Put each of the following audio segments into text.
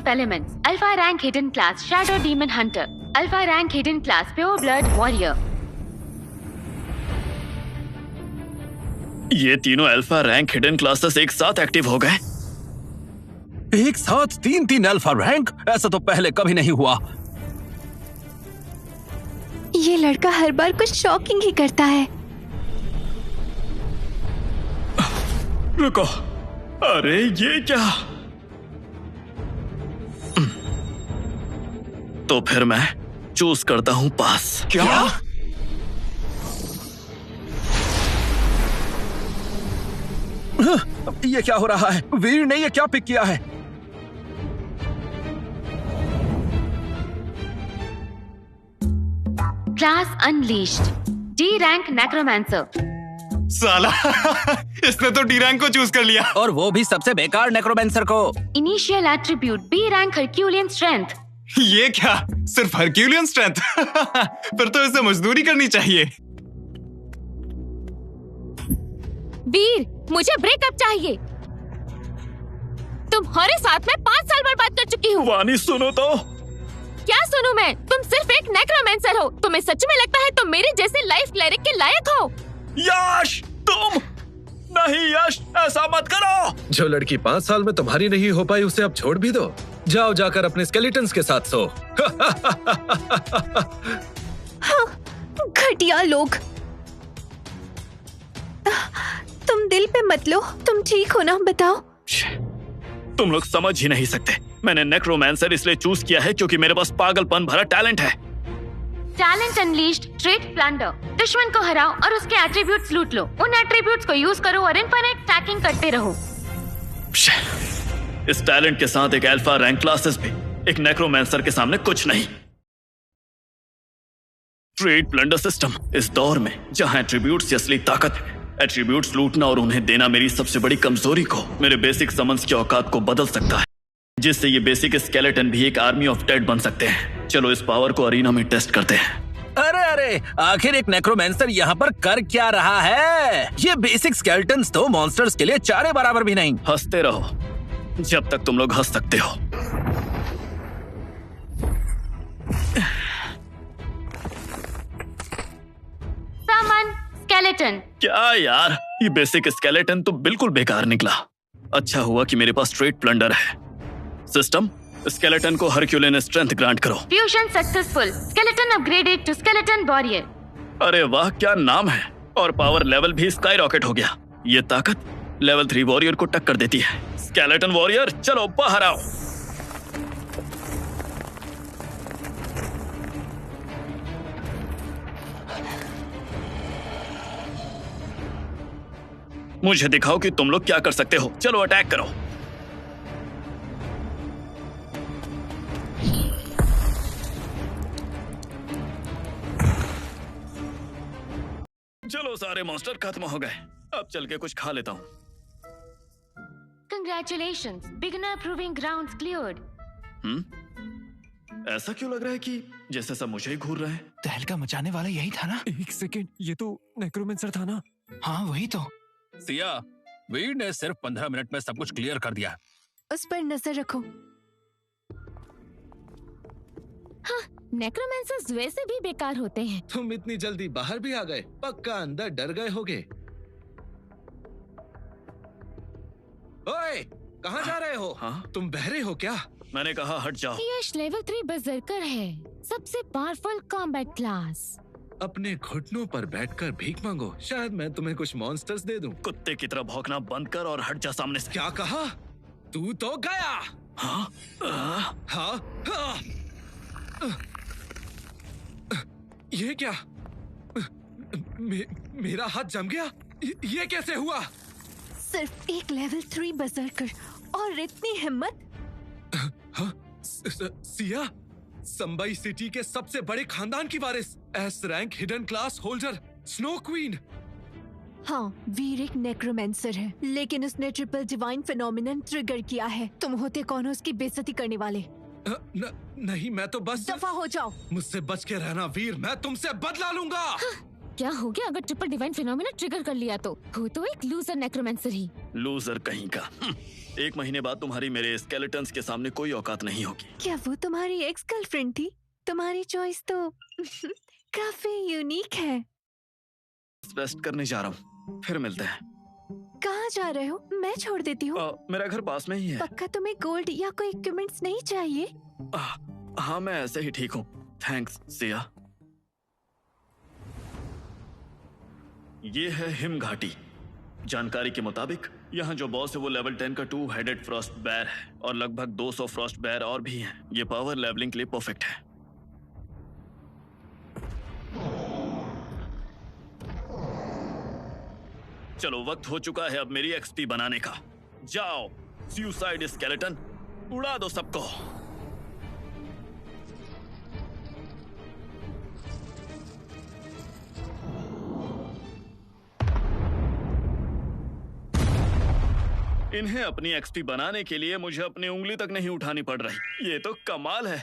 of elements. Alpha rank hidden class Shadow Demon Hunter. Alpha rank hidden class Pure Blood Warrior. ये तीनों alpha rank hidden classes एक साथ active हो गए। एक साथ तीन अल्फा रैंक? ऐसा तो पहले कभी नहीं हुआ। ये लड़का हर बार कुछ शॉकिंग ही करता है। रुको, अरे ये क्या? तो फिर मैं चूज करता हूं पास। क्या? ये क्या हो रहा है? वीर ने ये क्या पिक किया है? Class Unleashed. D rank Necromancer. साला इसने तो डी रैंक को चूज कर लिया, और वो भी सबसे बेकार नेक्रोमेंसर को। Initial attribute B rank Herculean Strength. ये क्या, सिर्फ हरक्यूलियन स्ट्रेंथ? फिर तो इसे मजदूरी करनी चाहिए। वीर, मुझे ब्रेकअप चाहिए। तुम्हारे साथ मैं 5 साल बर्बाद कर चुकी हूँ। वानी सुनो तो। क्या सुनूं मैं? तुम सिर्फ एक नेक्रोमेंसर हो। तुम्हें सच में लगता है तुम मेरे जैसे लाइफ क्लेरिक के लायक हो? यश, तुम नहीं। यश, ऐसा मत करो। जो लड़की 5 साल में तुम्हारी नहीं हो पाई उसे अब छोड़ भी दो। जाओ जाकर अपने स्केलेटन्स के साथ सो। हाँ, घटिया लोग। तुम दिल पे मत लो। तुम ठीक हो ना? बताओ। तुम लोग समझ ही नहीं सकते। मैंने नेक्रोमैंसर इसलिए चूज किया है क्योंकि मेरे पास पागलपन भरा टैलेंट है। Talent Unleashed Trait Plunder. दुश्मन को हराओ और उसके एट्रीब्यूट्स लूट लो। उन एट्रीब्यूट्स को यूज करो और इनफिनिट स्टैकिंग करते रहो। इस टैलेंट के साथ एक अल्फा रैंक क्लासेस भी एक नेक्रोमैंसर के सामने कुछ नहीं। ट्रेड प्लंडर सिस्टम इस दौर में जहां एट्रीब्यूट्स की असली ताकत है, एट्रीब्यूट्स लूटना और उन्हें देना मेरी सबसे बड़ी कमजोरी को, मेरे बेसिक समन्स की औकात को बदल सकता है, जिससे ये बेसिक स्केलेटन भी एक आर्मी ऑफ डेड बन सकते हैं। चलो इस पावर को अरीना में टेस्ट करते हैं। अरे आखिर एक नेक्रोमेंसर यहाँ पर कर क्या रहा है? ये बेसिक स्केलेटन्स तो मॉन्स्टर्स के लिए चारे बराबर भी नहीं। हंसते रहो जब तक तुम लोग हंस सकते हो। Summon Skeleton. क्या यार, ये बेसिक स्केलेटन तो बिल्कुल बेकार निकला। अच्छा हुआ कि मेरे पास ट्रेड प्लंडर है। सिस्टम, स्केलेटन को हरक्यूलियन स्ट्रेंथ ग्रांट करो। Fusion successful. Skeleton upgraded to Skeleton Warrior. अरे वाह, क्या नाम है। और पावर लेवल भी स्काई रॉकेट हो गया। ये ताकत लेवल 3 वॉरियर को टक्कर देती है। स्केलेटन वॉरियर, चलो बाहर आओ। मुझे दिखाओ कि तुम लोग क्या कर सकते हो। चलो अटैक करो। चलो, सारे मॉन्स्टर खत्म हो गए। अब चल के कुछ खा लेता हूँ। Congratulations. Beginner proving grounds cleared. ऐसा क्यों लग रहा है कि जैसे सब मुझे ही घूर रहे हैं? तहलका मचाने वाला यही था ना? एक सेकेंड, ये तो नेक्रोमेंसर था ना? हाँ वही तो। सिया, वीर ने सिर्फ 15 मिनट में सब कुछ क्लियर कर दिया। उस पर नजर रखो। हाँ, नेक्रोमेंसर्स वैसे भी बेकार होते हैं। तुम इतनी जल्दी बाहर भी आ गए? पक्का अंदर डर गए होगे। ओए, कहाँ जा रहे हो? हाँ? तुम बहरे हो क्या? मैंने कहा हट जाओ। यश लेवल 3 बर्जर्कर है, सबसे पावरफुल कॉम्बैट क्लास। अपने घुटनों पर बैठकर भीख मांगो, शायद मैं तुम्हें कुछ मॉन्स्टर्स दे दूं। कुत्ते की तरह भौंकना बंद कर और हट जा सामने से। क्या कहा? तू तो गया। हाँ? हाँ? हाँ? ये क्या? मेरा हाथ जम गया? ये कैसे हुआ? सिर्फ एक लेवल 3 बर्जर्कर और इतनी हिम्मत? हाँ? सिया, संबई सिटी के सबसे बड़े खानदान की वारिस, S rank hidden class holder, snow queen. हाँ, वीर एक नेक्रोमेंसर है, लेकिन उसने ट्रिपल डिवाइन फिनोमिनन ट्रिगर किया है। तुम होते कौन हो उसकी बेइज्जती करने वाले? नहीं, मैं तो बस। दफा हो जाओ। मुझसे बच के रहना वीर, मैं तुमसे बदला लूंगा। क्या हो गया अगर ट्रिपल डिवाइन फिनोमेना ट्रिगर कर लिया तो? हो तो एक लूजर नेक्रोमेंसर ही। लूजर कहीं का। 1 महीने बाद तुम्हारी मेरे स्केलेटन्स के सामने कोई औकात नहीं होगी। क्या वो तुम्हारी एक्स गर्लफ्रेंड थी? तुम्हारी चॉइस तो काफी यूनिक है। बेस्ट करने जा रहा हूँ, फिर मिलते हैं। कहाँ जा रहे हो? मैं छोड़ देती हूँ। मेरा घर पास में ही है। पक्का तुम्हें गोल्ड या कोई इक्विपमेंट्स नहीं चाहिए? हाँ, मैं ऐसे ही ठीक हूँ। थैंक्स सिया। ये है हिम घाटी। जानकारी के मुताबिक यहाँ जो बॉस है वो लेवल 10 का 2 हेडेड फ्रॉस्ट बेयर है और लगभग 200 फ्रॉस्ट बेयर और भी हैं। ये पावर लेवलिंग के लिए परफेक्ट है। चलो, वक्त हो चुका है अब मेरी एक्सपी बनाने का। जाओ सुसाइड स्केलेटन, उड़ा दो सबको। इन्हें अपनी एक्सपी बनाने के लिए मुझे अपनी उंगली तक नहीं उठानी पड़ रही। ये तो कमाल है।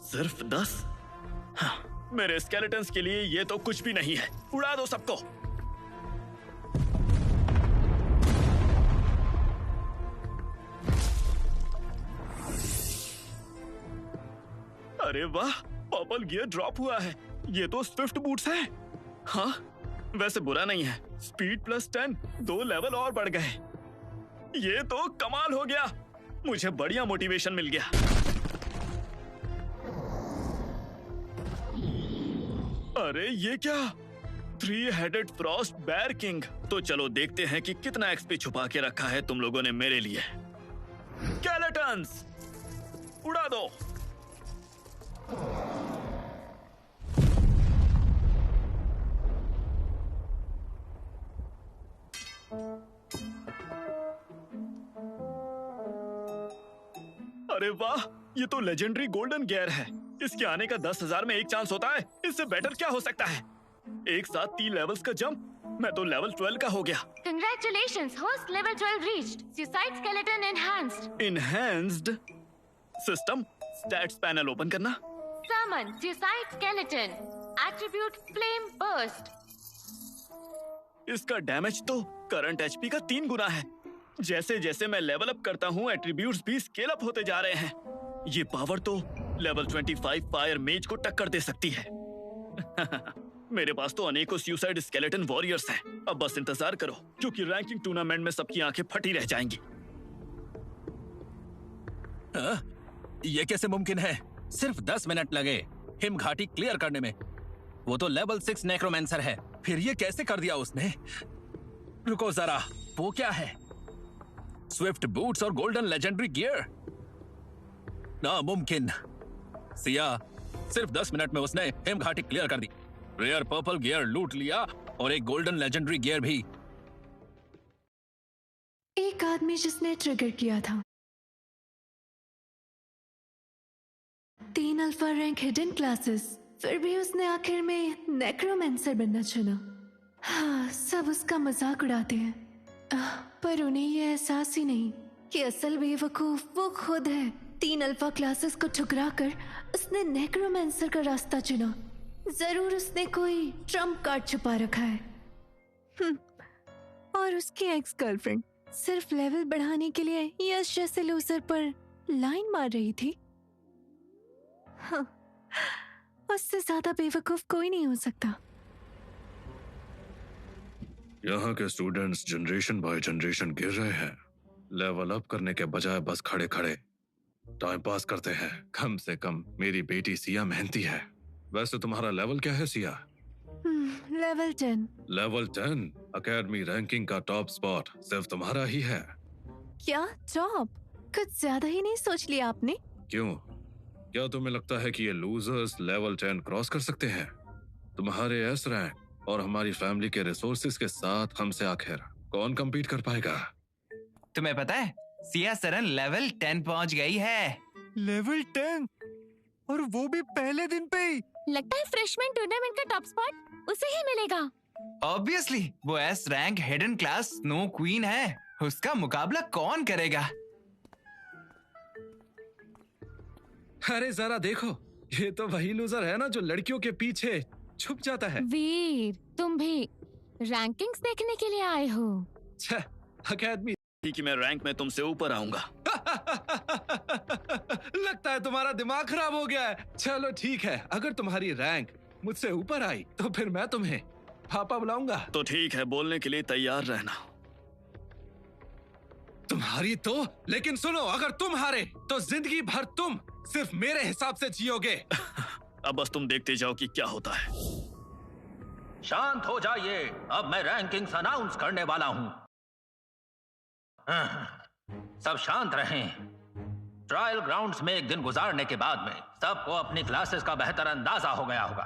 सिर्फ 10? हाँ, मेरे स्केलेटन्स के लिए ये तो कुछ भी नहीं है। उड़ा दो सबको। अरे वाह, पर्पल गियर ड्रॉप हुआ है। ये तो स्विफ्ट बूट्स हैं। हाँ, वैसे बुरा नहीं है। स्पीड प्लस 10, 2 लेवल और बढ़ गए। ये तो कमाल हो गया। मुझे बढ़िया मोटिवेशन मिल गया। अरे ये क्या? 3 हेडेड फ्रॉस्ट बेयर किंग। तो चलो देखते हैं कि कितना एक्सपी छुपा के रखा है तुम लोगों ने मेरे लिए। स्केलेटन्स, उड़ा दो। अरे वाह, ये तो लेजेंडरी गोल्डन गियर है। इसके आने का 10,000 में 1 चांस होता है। इससे बेटर क्या हो सकता है? एक साथ 3 लेवल्स का जंप। मैं तो लेवल 12 का हो गया। Congratulations, host level 12 reached. Suicide skeleton enhanced. Enhanced system stats panel open करना। Summon suicide skeleton. Attribute flame burst. इसका डैमेज तो करंट एचपी का 3 गुना है। जैसे जैसे मैं लेवल अप करता हूँ, एट्रीब्यूट्स भी स्केल अप होते जा रहे हैं। ये पावर तो लेवल 25 फायर मेज को टक्कर दे सकती है। मेरे पास तो अनेकों सुसाइड स्केलेटन वॉरियर्स हैं। अब बस इंतजार करो, क्योंकि रैंकिंग टूर्नामेंट में सबकी आंखें फटी रह जाएंगी। ये कैसे मुमकिन है? सिर्फ 10 मिनट लगे हिम घाटी क्लियर करने में। वो तो लेवल 6 नेक्रोमेंसर है। फिर ये कैसे कर दिया उसने? रुको जरा, वो क्या है? स्विफ्ट बूट्स और गोल्डन लेजेंडरी गियर? नामुमकिन। सिया, सिर्फ 10 मिनट में उसने हिम घाटी क्लियर कर दी। रेयर पर्पल गियर लूट लिया और एक गोल्डन लेजेंडरी गियर भी। एक आदमी जिसने ट्रिगर किया था 3 अल्फा रैंक हिडन क्लासेस, फिर भी उसने आखिर में नेक्रोमेंसर बनना चुना। हाँ, सब उसका मजाक उड़ाते हैं, पर उन्हें ये एहसास ही नहीं कि असल बेवकूफ वो खुद है। 3 अल्फा क्लासेस को ठुकरा कर उसने नेक्रोमेंसर का रास्ता चुना। जरूर उसने कोई ट्रम्प कार्ड छुपा रखा है। और उसकी एक्स गर्लफ्रेंड सिर्फ लेवल बढ़ाने के लिए यश जैसे लूजर पर लाइन मार रही थी। हाँ, उससे ज्यादा बेवकूफ कोई नहीं हो सकता। यहाँ के स्टूडेंट्स जनरेशन बाय जनरेशन गिर रहे हैं। लेवल अप करने के बजाय बस खड़े खड़े टाइम पास करते हैं। कम से कम मेरी बेटी सिया मेहनती है। वैसे तुम्हारा लेवल क्या है Siya? Level 10। Level 10 academy ranking का टॉप स्पॉट सिर्फ तुम्हारा ही है। क्या टॉप? कुछ ज्यादा ही नहीं सोच लिया आपने? क्यों? क्या तुम्हें लगता है कि ये लूजर्स लेवल 10 क्रॉस कर सकते हैं? तुम्हारे एस रैंक और हमारी फैमिली के रिसोर्सेज के साथ हमसे आखिर कौन कम्पीट कर पाएगा? तुम्हें पता है सिया सरन लेवल 10 पहुंच गई है। लेवल 10 और वो भी पहले दिन पे ही। लगता है फ्रेशमैन टूर्नामेंट का टॉप स्पॉट उसे ही मिलेगा। ऑब्वियसली वो S rank hidden class snow queen है। उसका मुकाबला कौन करेगा? अरे जरा देखो, ये तो वही लूजर है ना जो लड़कियों के पीछे छुप जाता है। वीर, तुम भी रैंकिंग्स देखने के लिए आए हो? अकेडमी कि मैं रैंक में तुमसे ऊपर आऊंगा। लगता है तुम्हारा दिमाग खराब हो गया है। चलो ठीक है, अगर तुम्हारी रैंक मुझसे ऊपर आई तो फिर मैं तुम्हें पापा बुलाऊंगा। तो ठीक है, बोलने के लिए तैयार रहना। तुम्हारी तो, लेकिन सुनो, अगर तुम हारे तो जिंदगी भर तुम सिर्फ मेरे हिसाब से जियोगे। अब बस तुम देखते जाओ कि क्या होता है। शांत हो जाइए, अब मैं रैंकिंग्स अनाउंस करने वाला हूं। सब शांत रहें। ट्रायल ग्राउंड्स में एक दिन गुजारने के बाद में सबको अपनी क्लासेस का बेहतर अंदाजा हो गया होगा।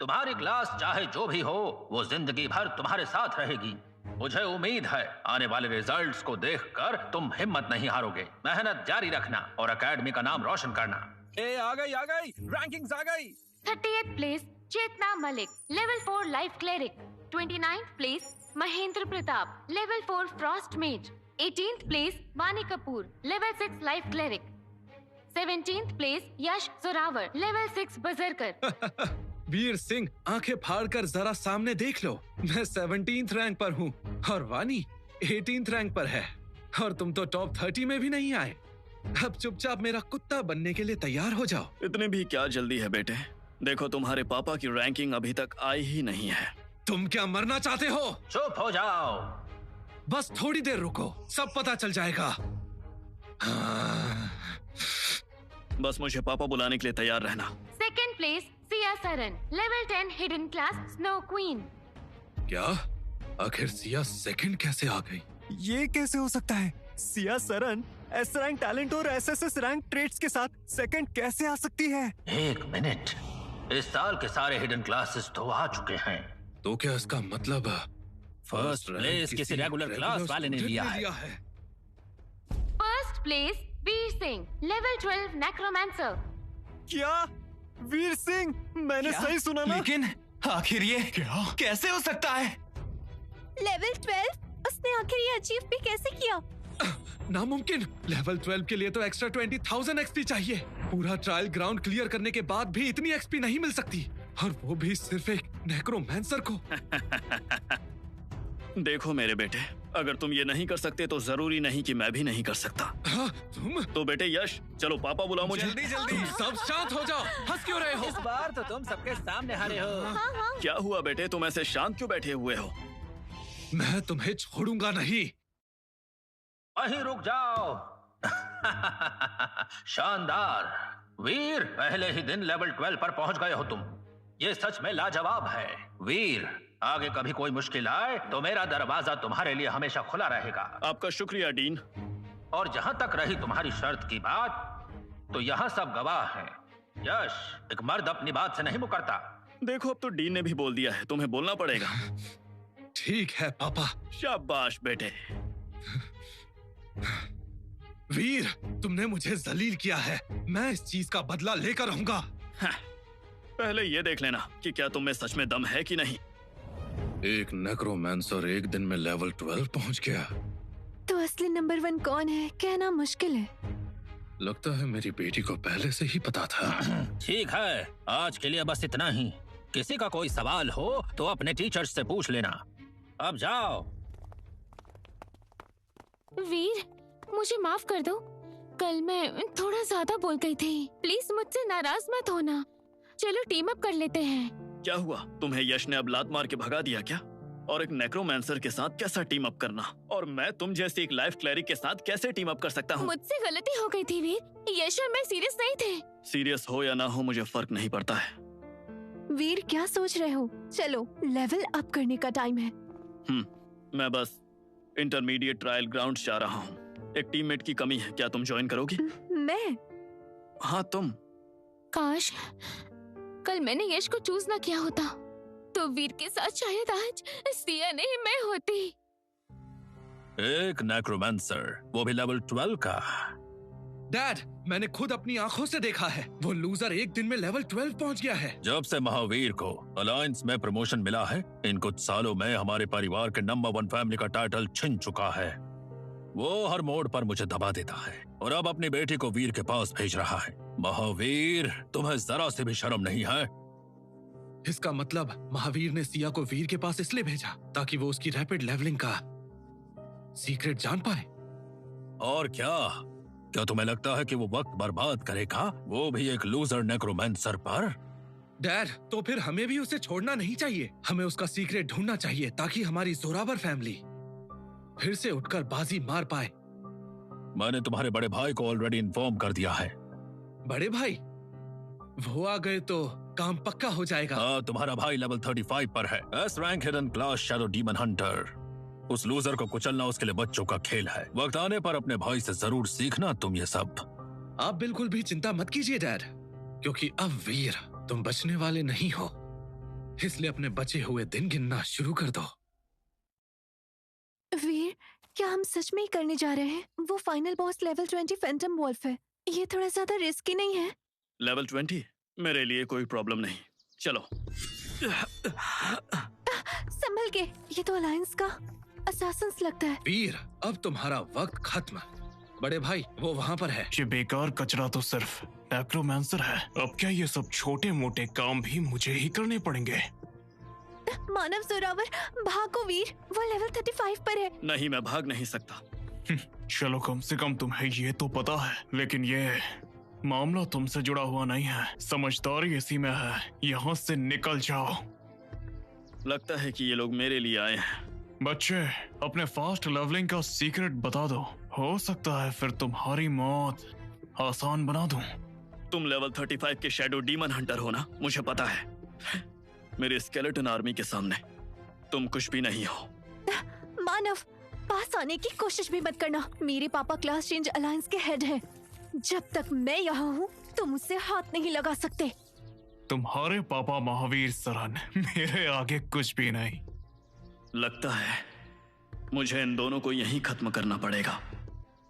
तुम्हारी क्लास चाहे जो भी हो, वो जिंदगी भर तुम्हारे साथ रहेगी। मुझे उम्मीद है आने वाले रिजल्ट्स को देखकर तुम हिम्मत नहीं हारोगे। मेहनत जारी रखना और एकेडमी का नाम रोशन करना। आ गई रैंकिंग्स आ गई। 30th place Chetna Malik, level 4 life cleric. 29th place Mahendra Pratap, level 4 frost mage. 18th place Vani Kapoor, level 6 life cleric. 17th place Yash Zoravar, level 6 berserker. Veer Singh, आंखें फाड़कर जरा सामने देख लो। मैं 17th रैंक पर हूँ और वानी 18th रैंक पर है, और तुम तो टॉप 30 में भी नहीं आए। अब चुपचाप मेरा कुत्ता बनने के लिए तैयार हो जाओ। इतने भी क्या जल्दी है बेटे? देखो, तुम्हारे पापा की रैंकिंग अभी तक आई ही नहीं है। तुम क्या मरना चाहते हो? चुप हो जाओ। बस थोड़ी देर रुको, सब पता चल जाएगा। बस मुझे पापा बुलाने के लिए तैयार रहना। Second place Siya Saran, level 10 hidden class snow queen. क्या? आखिर सिया सेकंड कैसे आ गई? ये कैसे हो सकता है? Siya Saran S rank talent और एसएसएस रैंक ट्रेड्स के साथ सेकंड कैसे आ सकती है? एक मिनट, इस साल के सारे हिडन क्लासेस तो आ चुके हैं। तो क्या इसका मतलब फर्स्ट प्लेस किसी रेगुलर क्लास वाले ने लिया है। First place Veer Singh, level 12 necromancer. क्या? वीर सिंह, मैंने सही सुना ना? लेकिन आखिर ये कैसे हो सकता है? लेवल 12? उसने आखिर ये अचीव भी कैसे किया? नामुमकिन। लेवल 12 के लिए तो एक्स्ट्रा 20,000 एक्सपी चाहिए। पूरा ट्रायल ग्राउंड क्लियर करने के बाद भी इतनी एक्सपी नहीं मिल सकती, और वो भी सिर्फ एक नेक्रोमैंसर को। देखो मेरे बेटे, अगर तुम ये नहीं कर सकते तो जरूरी नहीं कि मैं भी नहीं कर सकता। तुम तो बेटे यश, चलो पापा बुलाओ मुझे। जल्दी तुम सब शांत हो जाओ। हंस क्यों रहे हो? इस बार तो तुम सबके सामने हारे हो। क्या हुआ बेटे, तुम ऐसे शांत क्यों बैठे हुए हो? मैं तुम्हें छोड़ूंगा नहीं। वहीं रुक जाओ। शानदार वीर, पहले ही दिन लेवल 12 पर पहुंच गए हो तुम। ये सच में लाजवाब है। वीर, आगे कभी कोई मुश्किल आए तो मेरा दरवाजा तुम्हारे लिए हमेशा खुला रहेगा। आपका शुक्रिया डीन। और जहां तक रही तुम्हारी शर्त की बात, तो यहाँ सब गवाह हैं। यश, एक मर्द अपनी बात से नहीं मुकरता। देखो, अब तो डीन ने भी बोल दिया है, तुम्हें बोलना पड़ेगा। ठीक है पापा। शाबाश बेटे। वीर, तुमने मुझे जलील किया है। मैं इस चीज का बदला लेकर रहूंगा। पहले ये देख लेना कि क्या तुम में सच में दम है कि नहीं। एक नेक्रोमैंसर एक दिन में लेवल 12 पहुंच गया। तो असली नंबर 1 कौन है कहना मुश्किल है। लगता है मेरी बेटी को पहले से ही पता था। ठीक है, आज के लिए बस इतना ही। किसी का कोई सवाल हो तो अपने टीचर्स से पूछ लेना। अब जाओ। वीर, मुझे माफ कर दो। कल मैं थोड़ा ज्यादा बोल गई थी। प्लीज मुझसे नाराज मत होना। चलो टीम अप कर लेते हैं। क्या हुआ, तुम्हें यश ने अब लात मार के भगा दिया क्या? और एक नेक्रोमैंसर के साथ कैसा टीम अप करना? और मैं तुम जैसी एक लाइफ क्लेरिक के साथ कैसे टीम अप कर सकता हूँ? मुझसे गलती हो गई थी वीर। यश और मैं सीरियस नहीं थे। सीरियस हो या ना हो, मुझे फर्क नहीं पड़ता है। वीर, क्या सोच रहे हो? चलो, लेवल अप करने का टाइम है। मैं बस इंटरमीडिएट ट्रायल ग्राउंड जा रहा हूँ। एक टीममेट की कमी है, क्या तुम ज्वाइन करोगी? मैं? हाँ तुम। काश कल मैंने यश को चूज ना किया होता, तो वीर के साथ शायद आज सिया नहीं मैं होती। एक नेक्रोमैंसर, वो भी लेवल 12 का। डैड, मैंने खुद अपनी आंखों से देखा है। वो लूजर एक दिन में लेवल 12 पहुंच गया है। जब से महावीर को अलायंस में प्रमोशन मिला है, इन कुछ सालों में हमारे परिवार के नंबर 1 फैमिली का टाइटल छिन चुका है। वो हर मोड़ पर मुझे दबा देता है। और अब अपनी बेटी को वीर के पास भेज रहा है। महावीर, तुम्हें जरा से भी शर्म नहीं है? इसका मतलब महावीर ने सिया को वीर के पास इसलिए भेजा ताकि वो उसकी रैपिड लेवलिंग का सीक्रेट जान पाए। और क्या तुम्हें लगता है कि वो वक्त बर्बाद करेगा, वो भी एक लूजर नेक्रोमेंसर पर? डैड, तो फिर हमें भी उसे छोड़ना नहीं चाहिए। हमें उसका सीक्रेट ढूंढना चाहिए ताकि हमारी जोरावर फैमिली फिर से उठकर बाजी मार पाए। मैंने तुम्हारे बड़े भाई को ऑलरेडी इन्फॉर्म कर दिया है। बड़े भाई? वो आ गए तो काम पक्का हो जाएगा। हाँ, तुम्हारा भाई लेवल 35 पर है, S rank hidden class shadow demon Hunter. उस लूजर को कुचलना उसके लिए बच्चों का खेल है। वक्त आने पर अपने भाई से जरूर सीखना तुम ये सब। आप बिल्कुल भी चिंता मत कीजिए डैड, क्योंकि अब वीर तुम बचने वाले नहीं हो, इसलिए अपने बचे हुए दिन गिनना शुरू कर दो। वीर, क्या हम सच में ही करने जा रहे हैं? वो final boss level 20 phantom wolf है। ये थोड़ा ज्यादा रिस्की नहीं है? लेवल 20 मेरे लिए कोई प्रॉब्लम नहीं। चलो। संभल के, ये तो अलायंस का असासिन्स लगता है। वीर, अब तुम्हारा वक्त खत्म। बड़े भाई, वो वहाँ पर है। ये बेकार कचरा तो सिर्फ नेक्रोमैंसर है। अब क्या ये सब छोटे मोटे काम भी मुझे ही करने पड़ेंगे? मानव जोरावर, भागो वीर, वो लेवल 35 पर है। नहीं, मैं भाग नहीं सकता। चलो, कम से कम तुम्हें ये तो पता है, लेकिन ये मामला तुमसे जुड़ा हुआ नहीं है। समझदारी इसी में है। यहाँ से निकल जाओ। लगता है कि ये लोग मेरे लिए आए हैं। बच्चे, अपने फास्ट लेवलिंग का सीक्रेट बता दो। हो सकता है फिर तुम्हारी मौत आसान बना दूं। तुम लेवल 35 के शैडो डीमन हंटर हो ना? मुझे पता है। मेरे स्केलेटन आर्मी के सामने तुम कुछ भी नहीं हो। मानव, पास आने की कोशिश भी मत करना। मेरे पापा क्लास चेंज अलायंस के हेड हैं। जब तक मैं यहाँ हूँ तुम मुझसे हाथ नहीं लगा सकते। तुम्हारे पापा महावीर सरन मेरे आगे कुछ भी नहीं। लगता है मुझे इन दोनों को यहीं खत्म करना पड़ेगा।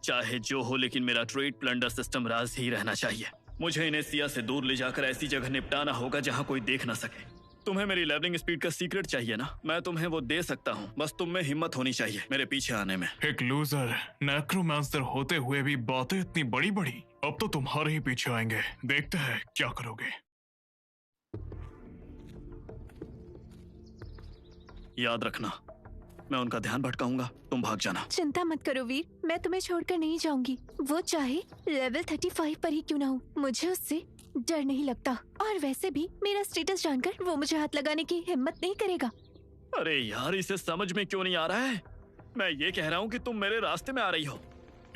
चाहे जो हो, लेकिन मेरा ट्रेड प्लंडर सिस्टम राज ही रहना चाहिए। मुझे इन्हें सिया से दूर ले जाकर ऐसी जगह निपटाना होगा जहाँ कोई देख ना सके। तुम्हें मेरी लेवलिंग स्पीड का सीक्रेट चाहिए ना? मैं तुम्हें वो दे सकता हूँ, बस तुम में हिम्मत होनी चाहिए मेरे पीछे आने में। एक लूजर नेक्रोमैंसर होते हुए भी बातें इतनी बड़ी बड़ी। अब तो तुम्हारे ही पीछे आएंगे, देखते हैं क्या करोगे। याद रखना, मैं उनका ध्यान भटकाऊंगा, तुम भाग जाना। चिंता मत करो वीर, मैं तुम्हें छोड़कर नहीं जाऊंगी। वो चाहे लेवल 35 पर ही क्यों ना हो, मुझे उससे डर नहीं लगता। और वैसे भी मेरा स्टेटस जानकर वो मुझे हाथ लगाने की हिम्मत नहीं करेगा। अरे यार, इसे समझ में क्यों नहीं आ रहा है? मैं ये कह रहा हूँ कि तुम मेरे रास्ते में आ रही हो।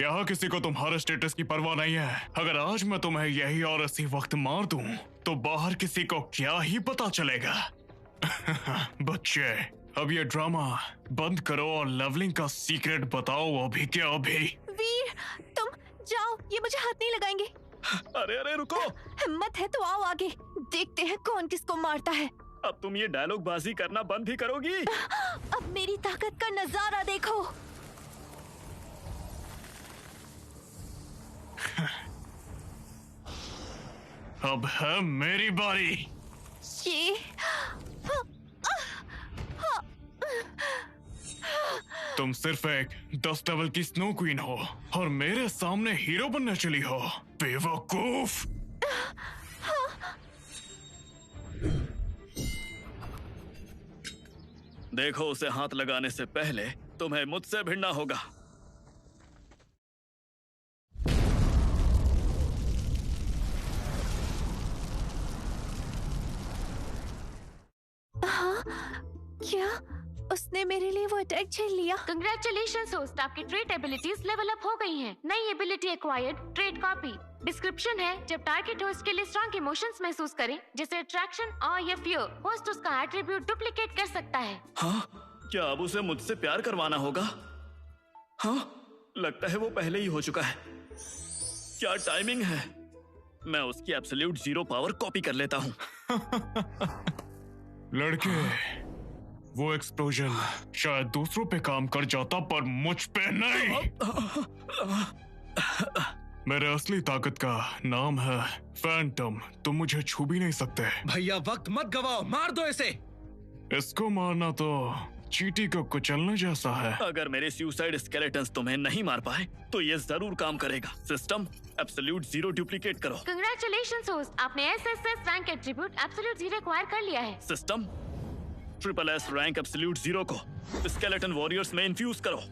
यहाँ किसी को तुम्हारे स्टेटस की परवाह नहीं है। अगर आज मैं तुम्हें यही और इसी वक्त मार दूं, तो बाहर किसी को क्या ही पता चलेगा। बच्चे, अब ये ड्रामा बंद करो और लेवलिंग का सीक्रेट बताओ अभी के अभी। वीर, तुम जाओ, ये मुझे हाथ नहीं लगाएंगे। अरे अरे रुको। हिम्मत है तो आओ आगे, देखते हैं कौन किसको मारता है। अब तुम ये डायलॉग बाजी करना बंद भी करोगी? अब मेरी ताकत का नजारा देखो। अब है मेरी बारी। ये तुम सिर्फ एक 10 लेवल की स्नो क्वीन हो और मेरे सामने हीरो बनने चली हो, बेवकूफ। देखो, उसे हाथ लगाने से पहले तुम्हें मुझसे भिड़ना होगा। हाँ, क्या उसने मेरे लिए वो अटैक झेल लिया? कंग्रेचुलेशंस होस्ट, आपकी ट्रेड एबिलिटीज लेवल अप हो गई हैं। नई ability acquired, trade copy. Description है, जब टारगेट होस्ट के लिए स्ट्रॉन्ग इमोशंस महसूस करे, जैसे अट्रैक्शन और या फियर, होस्ट उसका एट्रीब्यूट डुप्लीकेट कर सकता है। हाँ, क्या अब उसे मुझसे प्यार करवाना होगा? हाँ, लगता है वो पहले ही हो चुका है। क्या टाइमिंग है! मैं उसकी एब्सोल्यूट 0 पावर कॉपी कर लेता हूँ। लड़के, वो एक्सप्लोजन शायद दूसरों पे काम कर जाता, पर मुझ पे नहीं। मेरे असली ताकत का नाम है फैंटम। तुम मुझे छू भी नहीं सकते। भैया, वक्त मत गवाओ, मार दो इसे। इसको मारना तो चींटी को कुचलने जैसा है। अगर मेरे सुसाइड स्केलेटन्स तुम्हें नहीं मार पाए तो ये जरूर काम करेगा। सिस्टम एब्सोल्यूट जीरो डुप्लीकेट करो। कंग्रेचुलेशंस होस्ट, आपने SSS rank attribute absolute zero acquire कर लिया है। System triple S rank absolute zero को स्केलेटन वॉरियर्स में इन्फ्यूज करो।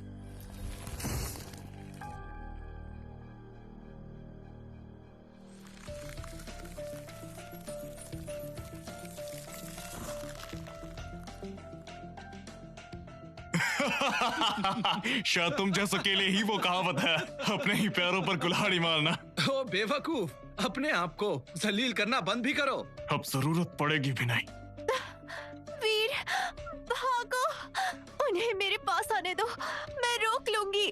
शायद तुम जैसों के लिए ही वो कहावत है, अपने ही पैरों पर कुल्हाड़ी मारना। ओ बेवकूफ, अपने आप को जलील करना बंद भी करो। अब जरूरत पड़ेगी भी नहीं। वीर, भागो, उन्हें मेरे पास आने दो, मैं रोक लूंगी।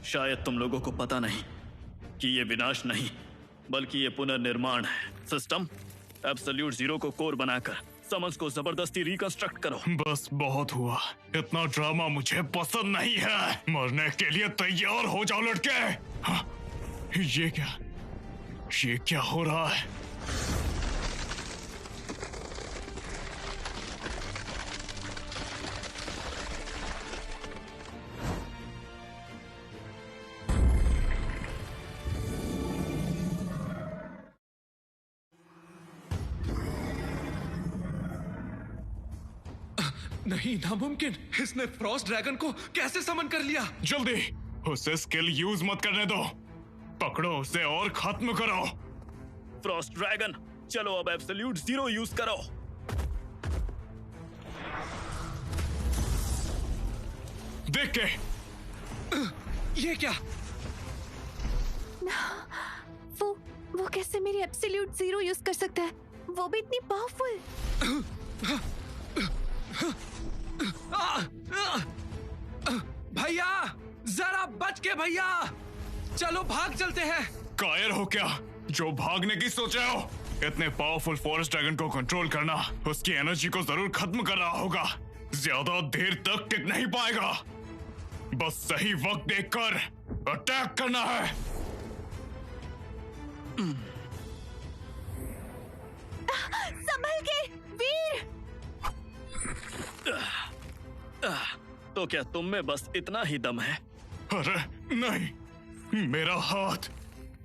शायद तुम लोगों को पता नहीं कि ये विनाश नहीं बल्कि ये पुनर्निर्माण है। सिस्टम एब्सोल्यूट जीरो को कोर बनाकर समन्स को जबरदस्ती रिकंस्ट्रक्ट करो। बस बहुत हुआ, इतना ड्रामा मुझे पसंद नहीं है। मरने के लिए तैयार हो जाओ लड़के। हाँ, ये क्या हो रहा है? नहीं, नामुमकिन। इसने फ्रॉस्ट ड्रैगन को कैसे समन कर लिया? जल्दी उसे स्किल यूज मत करने दो, पकड़ो उसे और खत्म करो। फ्रॉस्ट ड्रैगन, चलो अब एब्सोल्यूट जीरो यूज करो। देख के ये क्या? वो कैसे मेरी एब्सोल्यूट जीरो यूज कर सकता है, वो भी इतनी पावरफुल। भैया जरा बच के भैया, चलो भाग चलते हैं। कायर हो क्या जो भागने की सोचे हो? इतने पावरफुल फॉरेस्ट ड्रैगन को कंट्रोल करना उसकी एनर्जी को जरूर खत्म कर रहा होगा। ज्यादा देर तक टिक नहीं पाएगा। बस सही वक्त देखकर अटैक करना है। संभल के वीर। तो क्या तुम में बस इतना ही दम है? अरे नहीं, मेरा हाथ,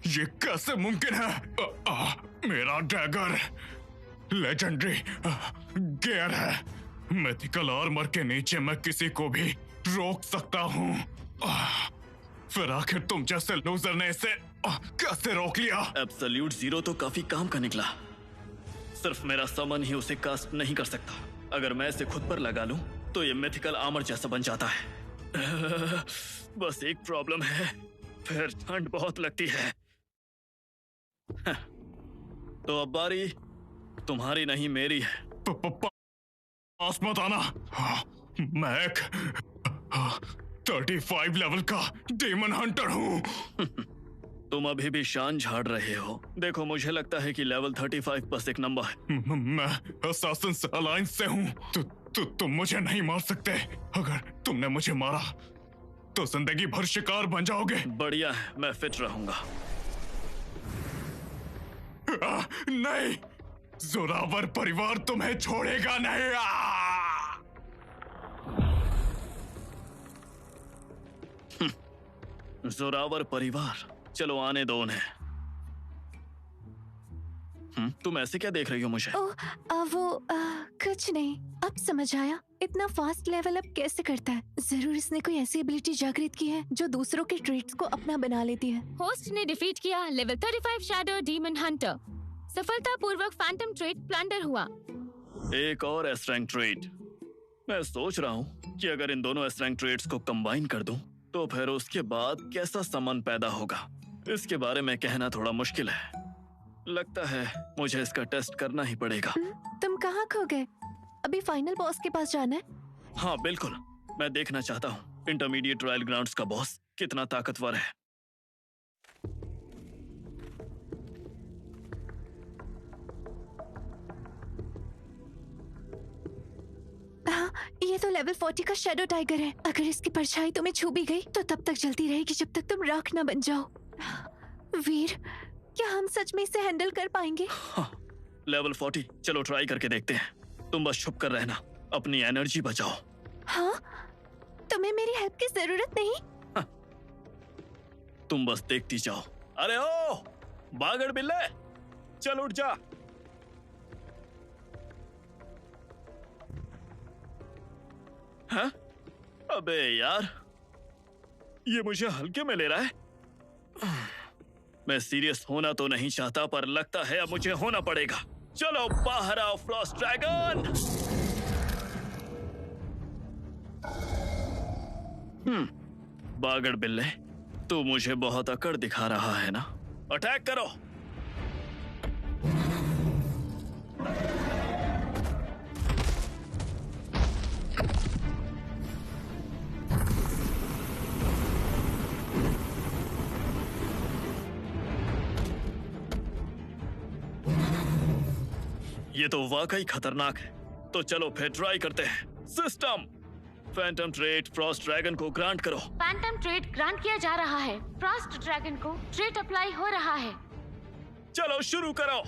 ये कैसे मुमकिन है? मेरा डैगर लेजेंडरी गियर है। मिथिकल आर्मर के नीचे मैं किसी को भी रोक सकता हूँ। फिर आखिर तुम जैसे लूजर ने इसे कैसे रोक लिया? एब्सोल्यूट जीरो तो काफी काम का निकला। सिर्फ मेरा समन ही उसे कास्ट नहीं कर सकता। अगर मैं इसे खुद पर लगा लूं तो ये मिथिकल आर्मर जैसा बन जाता है। बस एक प्रॉब्लम है, फिर ठंड बहुत लगती है। तो अब बारी तुम्हारी नहीं मेरी है। पास मत आना। मैं एक 35 लेवल का डेमन हंटर हूँ। तुम अभी भी शान झाड़ रहे हो। देखो, मुझे लगता है कि लेवल 35 बस एक नंबर है। मैं असासिन्स अलायंस से हूँ। तुम मुझे नहीं मार सकते। अगर तुमने मुझे मारा तो जिंदगी भर शिकार बन जाओगे। बढ़िया है, मैं फिट रहूंगा। नहीं, जोरावर परिवार तुम्हें छोड़ेगा नहीं। जोरावर परिवार, चलो आने दो उन्हें। तुम ऐसे क्या देख रही हो मुझे? कुछ नहीं, अब समझ आया इतना फास्ट लेवल अप कैसे करता है। जरूर इसने कोई ऐसी एबिलिटी जागृत की है जो दूसरों के ट्रेड्स को अपना बना लेती है। होस्ट ने डिफीट किया लेवल 35 शैडो डीमन हंटर। सफलतापूर्वक फैंटम ट्रेड प्लंडर हुआ। एक और एस रैंक ट्रेड। मैं सोच रहा हूँ कि अगर इन दोनों एस रैंक ट्रेड्स को कंबाइन कर दूं तो फिर उसके बाद कैसा समन पैदा होगा, इसके बारे में कहना थोड़ा मुश्किल है। लगता है मुझे इसका टेस्ट करना ही पड़ेगा। तुम कहाँ खो गए? अभी फाइनल बॉस के पास जाना है? हाँ बिल्कुल, मैं देखना चाहता हूँ इंटरमीडिएट ट्रायल ग्राउंड्स का बॉस कितना ताकतवर है। ये तो लेवल 40 का शैडो टाइगर है। अगर इसकी परछाई तुम्हें छू भी गई तो तब तक जलती रहेगी जब तक तुम राख ना बन जाओ। वीर, क्या हम सच में इसे हैंडल कर पाएंगे? हाँ, लेवल 40, चलो ट्राई करके देखते हैं। तुम बस छुप कर रहना, अपनी एनर्जी बचाओ। हाँ, तुम्हें मेरी हेल्प की जरूरत नहीं। तुम बस देखती जाओ। अरे ओ बागड़ बिल्ले, चल उठ जा। हाँ? अबे यार, ये मुझे हल्के में ले रहा है। मैं सीरियस होना तो नहीं चाहता, पर लगता है अब मुझे होना पड़ेगा। चलो बाहर आओ फ्रॉस्ट ड्रैगन। बागड़ बिल्ले, तू मुझे बहुत अकड़ दिखा रहा है ना? अटैक करो। ये तो वाकई खतरनाक है। तो चलो फिर ट्राई करते हैं। System, Phantom trait Frost dragon को ग्रांट करो। फैंटम ट्रेट ग्रांट किया जा रहा है। फ्रॉस्ट ड्रैगन को ट्रेट अप्लाई हो रहा है। चलो शुरू करो।